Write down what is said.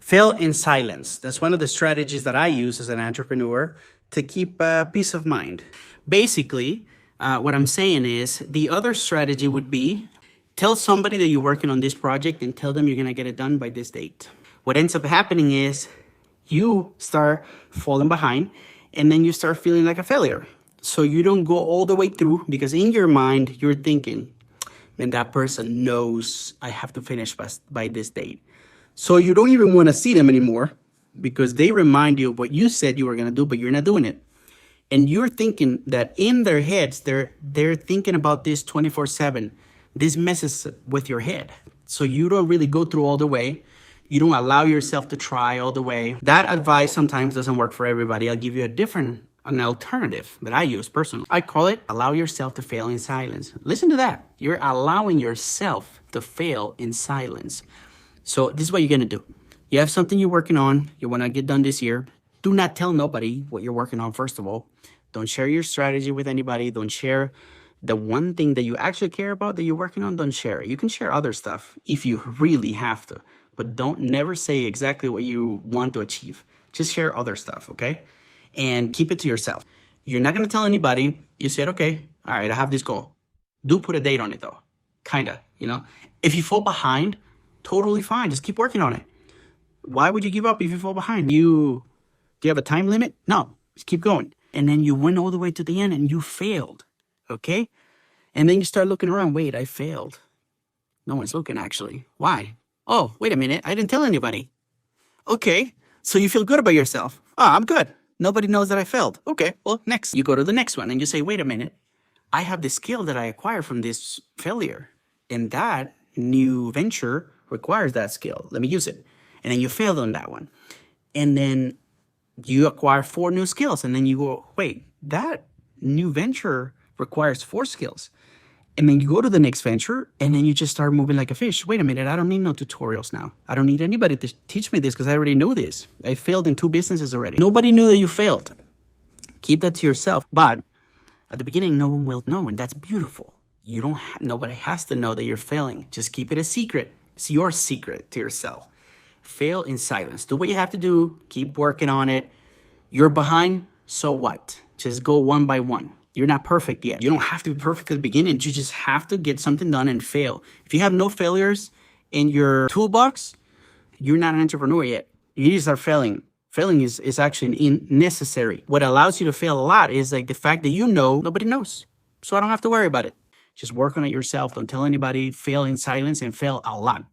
Fail in silence. That's one of the strategies that I use as an entrepreneur to keep peace of mind. Basically, what I'm saying is the other strategy would be tell somebody that you're working on this project and tell them you're going to get it done by this date. What ends up happening is you start falling behind and then you start feeling like a failure. So you don't go all the way through because in your mind, you're thinking, man, that person knows I have to finish by this date. So you don't even want to see them anymore because they remind you of what you said you were going to do, but you're not doing it. And you're thinking that in their heads, they're thinking about this 24/7. This messes with your head. So you don't really go through all the way. You don't allow yourself to try all the way. That advice sometimes doesn't work for everybody. I'll give you an alternative that I use personally. I call it allow yourself to fail in silence. Listen to that. You're allowing yourself to fail in silence. So this is what you're going to do. You have something you're working on. You want to get done this year. Do not tell nobody what you're working on, first of all. Don't share your strategy with anybody. Don't share the one thing that you actually care about that you're working on. Don't share it. You can share other stuff if you really have to. But don't never say exactly what you want to achieve. Just share other stuff, okay? And keep it to yourself. You're not going to tell anybody. You said, okay, all right, I have this goal. Do put a date on it, though. Kind of, If you fall behind, totally fine. Just keep working on it. Why would you give up if you fall behind? Do you have a time limit? No. Just keep going. And then you went all the way to the end and you failed, okay? And then you start looking around. Wait, I failed. No one's looking, actually. Why? Oh, wait a minute. I didn't tell anybody. Okay. So you feel good about yourself. Oh, I'm good. Nobody knows that I failed. Okay, well, next. You go to the next one and you say, wait a minute. I have this skill that I acquired from this failure. And that new venture requires that skill. Let me use it. And then you failed on that one. And then you acquire 4 new skills. And then you go, wait, that new venture requires 4 skills. And then you go to the next venture and then you just start moving like a fish. Wait a minute, I don't need no tutorials now. I don't need anybody to teach me this because I already know this. I failed in 2 businesses already. Nobody knew that you failed. Keep that to yourself. But at the beginning, no one will know, and that's beautiful. Nobody has to know that you're failing. Just keep it a secret. It's your secret to yourself. Fail in silence. Do what you have to do. Keep working on it. You're behind, so what? Just go one by one. You're not perfect yet. You don't have to be perfect at the beginning. You just have to get something done and fail. If you have no failures in your toolbox, you're not an entrepreneur yet. You need to start failing. Failing is actually necessary. What allows you to fail a lot is like the fact that nobody knows. So I don't have to worry about it. Just work on it yourself. Don't tell anybody. Fail in silence and fail a lot.